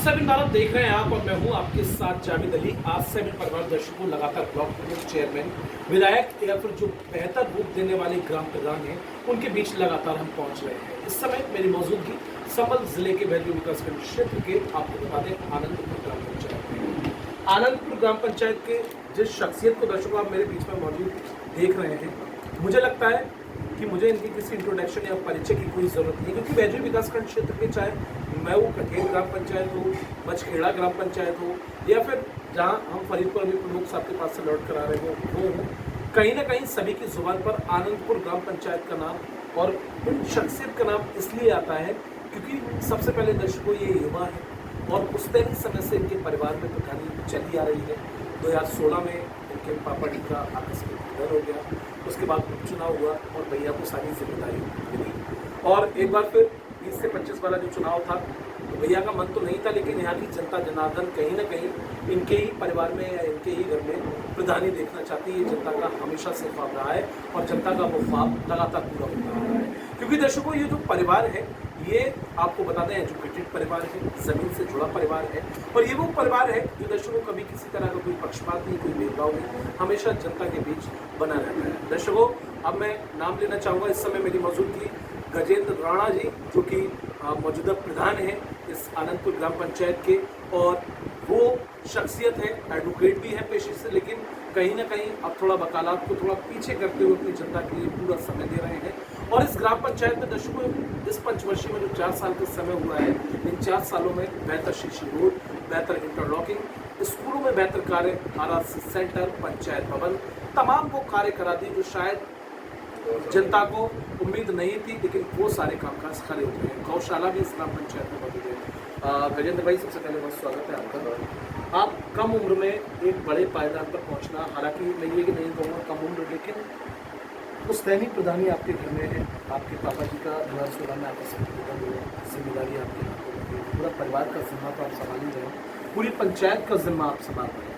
आज7 भारत देख रहे हैं आप और मैं हूं आपके साथ जावेद अली। आज7 परिवार दर्शकों लगातार ब्लॉक प्रमुख, चेयरमैन, विधायक या फिर जो बेहतर रूप देने वाले ग्राम प्रधान हैं उनके बीच लगातार हम पहुंच रहे हैं। इस समय मेरी मौजूदगी संभल जिले के वैल्यू विकासखंड क्षेत्र के आपको बता दें आनंदपुर ग्राम पंचायत। आनंदपुर ग्राम पंचायत के जिस शख्सियत को दर्शकों आप मेरे बीच में मौजूद देख रहे हैं, मुझे लगता है कि मुझे इनकी किसी इंट्रोडक्शन या परिचय की कोई ज़रूरत नहीं, क्योंकि वैद्य विकासखंड क्षेत्र के चाहे मैं वो कठेर ग्राम पंचायत हो, मचखेड़ा ग्राम पंचायत हो या फिर जहां हम फरीदपुर अभी प्रमुख साहब के पास से लौट कर आ रहे हो, वो कहीं ना कहीं सभी की जुबान पर आनंदपुर ग्राम पंचायत का नाम और उन शख्सियत का नाम इसलिए आता है क्योंकि सबसे पहले दर्शकों ये युवा है और उस ही समय से इनके परिवार में प्रधानी चली आ रही है। 2016 में इनके पापा जी का आकस्मिक निधन हो गया, उसके बाद उपचुनाव हुआ और भैया को सारी जिम्मेदारी मिली और एक बार फिर 20 से 25 वाला जो चुनाव था तो भैया का मन तो नहीं था, लेकिन यहाँ की जनता जनार्दन कहीं ना कहीं इनके ही परिवार में या इनके ही घर में प्रधानी देखना चाहती है। ये जनता का हमेशा से ख्वाब रहा है और जनता का वो ख्वाब लगातार पूरा होता रहा है, क्योंकि दर्शकों ये जो परिवार है ये आपको बता दें एजुकेटेड परिवार है, ज़मीन से जुड़ा परिवार है और ये वो परिवार है जो दर्शकों कभी किसी तरह का कोई पक्षपात नहीं, कोई भेदभाव नहीं, हमेशा जनता के बीच बना रहता है। दर्शकों अब मैं नाम लेना चाहूँगा, इस समय मेरी मौजूदगी गजेंद्र राणा जी जो कि मौजूदा प्रधान हैं इस आनंदपुर ग्राम पंचायत के और वो शख्सियत है, एडवोकेट भी है पेशे से, लेकिन कहीं ना कहीं अब थोड़ा वकालत को थोड़ा पीछे करते हुए अपनी जनता के लिए पूरा समय दे रहे हैं। और इस ग्राम पंचायत में दर्शकों इस पंचवर्षीय में जो 4 साल का समय हुआ है, इन 4 सालों में बेहतर शिक्षी रोड, बेहतर इंटरलॉकिंग, स्कूलों में बेहतर कार्य, आरसी सेंटर, पंचायत भवन, तमाम वो कार्य करा दिए जो शायद जनता को उम्मीद नहीं थी, लेकिन वो सारे कामकाज खड़े होते हैं। गौशाला भी इस ग्राम पंचायत में मौजूद है। गजेंद्र भाई सबसे पहले बहुत स्वागत है आपका। आप कम उम्र में एक बड़े पायदान पर पहुंचना, हालांकि मैं ये कि नहीं कहूँगा कम उम्र, लेकिन उस दैनिक प्रधानी आपके घर में है, आपके पापा जी का 2016 में आकस्मिक निधन हुआ, जिम्मेदारी आपके हाथों में है, पूरा परिवार का जिम्मा तो आप संभाल ही रहे हैं, पूरी पंचायत का जिम्मा आप संभाल रहे हैं।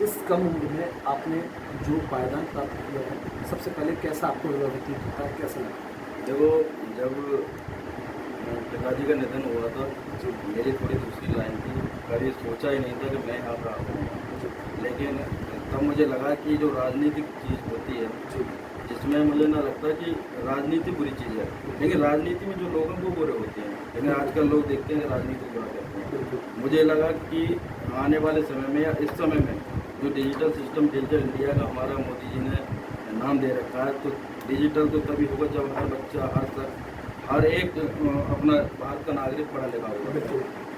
इस कम उम्र में आपने जो पायदान प्राप्त किया है, सबसे पहले कैसा आपको व्यतीत होता है, कैसा लगता है? देखो, जब पिताजी का निधन हुआ था मेरी थोड़ी दूसरी लाइन थी, कभी सोचा ही नहीं था कि मैं यहाँ पर आऊँ, लेकिन तब मुझे लगा कि जो राजनीतिक चीज़ होती है जिसमें मुझे ना लगता कि राजनीति बुरी चीज़ है, लेकिन राजनीति में जो लोग हैं वो बुरे होते हैं, लेकिन आजकल लोग देखते हैं राजनीति बुरा करते हैं। मुझे लगा कि आने वाले समय में या इस समय में जो डिजिटल सिस्टम, डिजिटल इंडिया का हमारा मोदी जी ने नाम दे रखा है, तो डिजिटल तो तभी होगा जब हर बच्चा, हर एक अपना भारत का नागरिक पढ़ा लिखा होगा,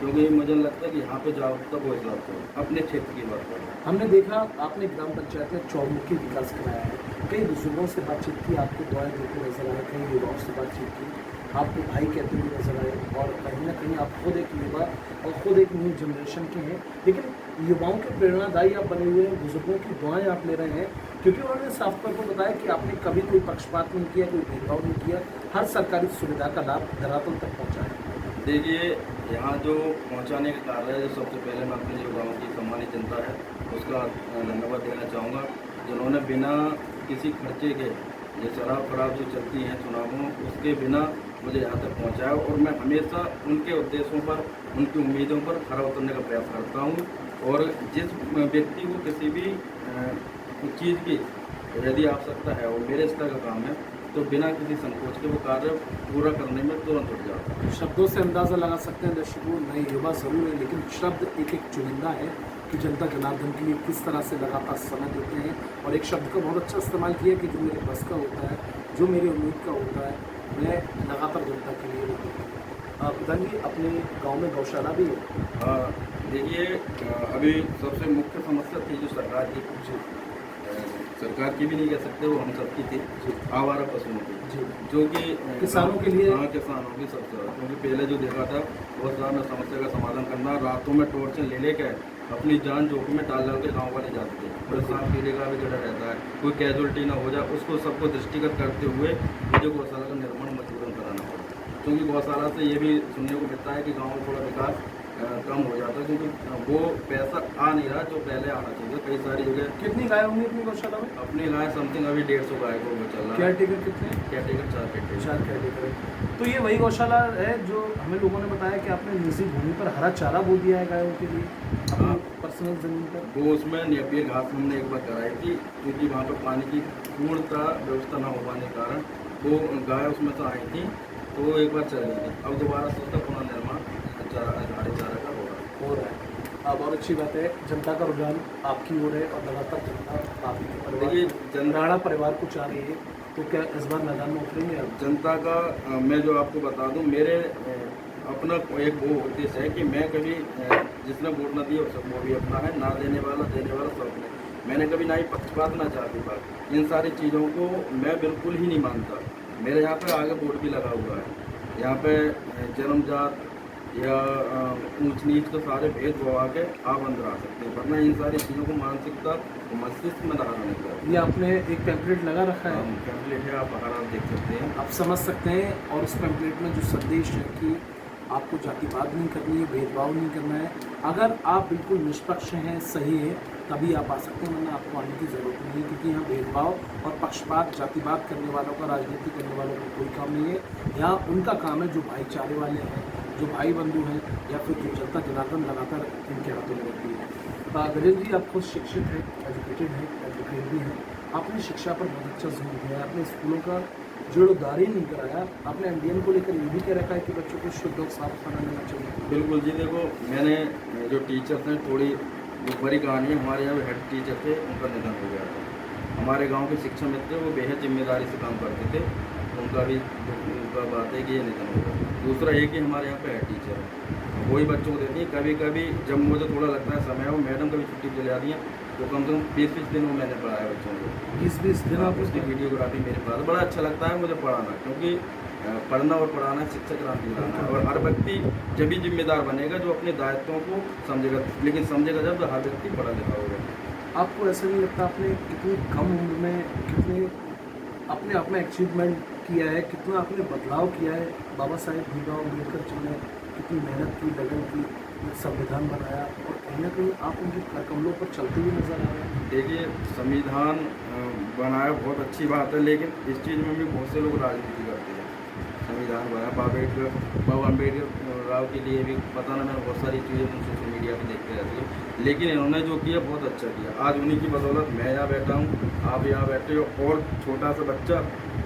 क्योंकि मुझे लगता है कि यहाँ पे जागरूकता बहुत ज़्यादा है। अपने क्षेत्र की बात करें, हमने देखा आपने ग्राम पंचायत में चौमुखी विकास कराया है, कई बुजुर्गों से बातचीत की, आपको दुआएं देते नजर आए, कई युवाओं से बातचीत की, आपको भाई कहते हुए नजर आए और कहीं ना कहीं आप खुद एक युवा और खुद एक न्यू जनरेशन के हैं, लेकिन युवाओं के प्रेरणादायी आप बने हुए हैं, बुजुर्गों की दुआएं आप ले रहे हैं, क्योंकि उन्होंने साफ तौर पर बताया कि आपने कभी कोई पक्षपात नहीं किया, कोई भेदभाव नहीं किया, हर सरकारी सुविधा का लाभ धरातल तक पहुँचाया। देखिए यहाँ जो पहुँचाने का कार्य है, जो सबसे पहले मैं अपने जो गाँव की सम्मानित जनता है उसका धन्यवाद देना चाहूँगा, जिन्होंने बिना किसी खर्चे के ये शराब खराब जो चलती हैं चुनावों, उसके बिना मुझे यहाँ तक पहुँचाया और मैं हमेशा उनके उद्देश्यों पर, उनकी उम्मीदों पर खरा उतरने का प्रयास करता हूँ। और जिस व्यक्ति को किसी भी चीज़ की यदि आवश्यकता है और मेरे स्तर का काम है, तो बिना किसी संकोच के वो कार्य पूरा करने में तुरंत उठ जाता है। शब्दों से अंदाज़ा लगा सकते हैं दर्शकों, नए युवा ज़रूर है, लेकिन शब्द एक एक चुनिंदा है कि जनता जनार्दन के लिए किस तरह से लगातार समय देते हैं। और एक शब्द का बहुत अच्छा इस्तेमाल किया कि जो मेरे बस का होता है, जो मेरी उम्मीद का होता है, मैं लगातार जनता के लिए होता हूँ। प्रधान जी, अपने गाँव में गौशाला भी है? हाँ, देखिए अभी सबसे मुख्य समस्या थी जो सरकार की भी नहीं कह सकते, वो हम सबकी थी, आवारा पशुओं की, जो कि किसानों के लिए, हाँ किसानों की सबसे ज़्यादा, क्योंकि पहले जो देखा था बहुत ज़्यादा समस्या का समाधान करना, रातों में टॉर्च ले लेकर अपनी जान जोखिम में डाल के गाँव वाले जाते थे, और सांप कीड़े का भी डर रहता है, कोई कैजुअल्टी ना हो जाए, उसको सबको दृष्टिगत करते हुए मुझे गौशाला का निर्माण मजबूरन कराना पड़ा, क्योंकि गौशाला से ये भी सुनने को मिलता है कि गाँव में थोड़ा विकास कम हो जाता है, क्योंकि वो पैसा आ नहीं रहा जो पहले आना चाहिए। कई सारी जगह कितनी गाय होंगी अपनी गौशाला में? अपनी गाय समथिंग अभी 150 गाय को वो चल रहा है। केयर टेकर कितने हैं? Category 4 category. 4 केयर टेकर है। तो ये वही गौशाला है जो हमें लोगों ने बताया कि आपने निजी भूमि पर हरा चारा बो दिया है गायों के लिए अपनी हाँ। पर्सनल जमीन पर। वो उसमें नेपियर घास हमने एक बार कराई थी, क्योंकि वहाँ पर पानी की पूर्णतः व्यवस्था न हो पाने के कारण वो गाय उसमें से आई थी, तो वो एक बार चली गई। अब दोबारा से उसका पुनर्निर्माण हरे चारा का हो रहा है। अब और अच्छी बात है, जनता का रुझान आपकी ओर है और लगातार जनता आपके परिवार देखिए राणा परिवार को चाह रही है, तो क्या इस बार मैदान में उतरेंगे आप? जनता का मैं जो आपको बता दूं, मेरे अपना एक वो उद्देश्य है कि मैं कभी जिसने वोट न दिया वो भी अपना है, ना देने वाला देने वाला सब अपने। मैंने कभी ना ही पक्षपात ना जाति पात, इन सारी चीज़ों को मैं बिल्कुल ही नहीं मानता। मेरे यहाँ पे आगे बोर्ड भी लगा हुआ है। यहाँ पे जन्मजात या ऊंच नीच के सारे भेदभाव आके आप अंदर आ सकते हैं, वरना इन सारी चीज़ों को मानसिकता मस्तिष्क में धारण नहीं करते। ये आपने एक पैम्पलेट लगा रखा है, कैंपलेट है, आप बाहर आप देख सकते हैं। आप समझ सकते हैं। और उस पैम्पलेट में जो संदेश है कि आपको जातिवाद नहीं करनी है, भेदभाव नहीं करना है। अगर आप बिल्कुल निष्पक्ष हैं, सही है, तभी आप आ सकते हैं, वरना आपको आने की ज़रूरत नहीं है, क्योंकि यहाँ भेदभाव और पक्षपात जातिवाद करने वालों का, राजनीति करने वालों का कोई काम नहीं है। यहाँ उनका काम है जो भाईचारे वाले हैं, जो भाई बंधु हैं, या फिर जो जनता जनार्दन लगातार इनके हाथों में रहती है। गजेंद्र जी, आप खुद शिक्षित हैं, एजुकेटेड हैं, एजुकेट भी हैं। आपने शिक्षा पर बहुत अच्छा जोर दिया है, आपने स्कूलों का जीर्णोद्धार ही नहीं कराया। आपने एमडीएम को लेकर ये भी कह रखा है कि बच्चों को शुद्ध और साफ खाना लेना चाहिए। बिल्कुल जी, देखो मैंने जो टीचर्स हैं, थोड़ी जो बड़ी कहानी है, हमारे यहाँ हेड टीचर थे, उनका निधन हो गया था। हमारे गांव के शिक्षा मित्र थे, वो बेहद जिम्मेदारी से काम करते थे, उनका भी उनका बात है कि ये निधन हो गया। दूसरा ये कि हमारे यहाँ पे हेड टीचर है, वही बच्चों को देती है। कभी कभी जब मुझे थोड़ा लगता है समय, वो मैडम कभी छुट्टी पे ले आती हैं, तो कम से कम 20-20 दिन वो मैंने पढ़ाया बच्चों को। 20-20 दिन आप उसकी वीडियोग्राफी मेरे पास, बड़ा अच्छा लगता है मुझे पढ़ाना, क्योंकि पढ़ना और पढ़ाना शिक्षा क्रांति लाना है। और हर व्यक्ति जब भी जिम्मेदार बनेगा जो अपने दायित्वों को समझेगा, लेकिन समझेगा जब हर व्यक्ति पढ़ा लिखा होगा। आपको ऐसा नहीं लगता आपने कितनी कम उम्र में कितने अपने आप में अचीवमेंट किया है, कितना आपने बदलाव किया है? बाबा साहेब भीमराव अम्बेडकर जी ने कितनी मेहनत की, लगन की, संविधान बनाया, और कहीं ना कहीं आप उनके कमलों पर चलते हुए नजर आ रहे हैं। देखिए, संविधान बनाया बहुत अच्छी बात है, लेकिन इस चीज़ में भी बहुत से लोग राजनीति करते हैं। संविधान बनाया बाबा अम्बेडकर राव के लिए भी पता ना, मैंने बहुत सारी चीज़ें सोशल मीडिया पे देखते रहती हूँ, लेकिन इन्होंने जो किया बहुत अच्छा किया। आज उन्हीं की बदौलत मैं यहाँ बैठा हूँ, आप यहाँ बैठे हो, और छोटा सा बच्चा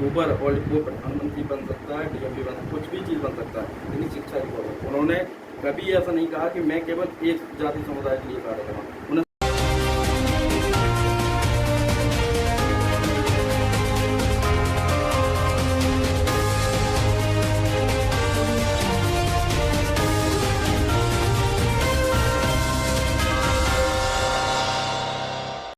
ऊपर और वो प्रधानमंत्री बन सकता है, डीएम भी बन, कुछ भी चीज़ बन सकता है, लेकिन शिक्षा की बदौलत। उन्होंने कभी ऐसा नहीं कहा कि मैं केवल एक जाति समुदाय के लिए कार्य कर रहा हूँ। उन्हें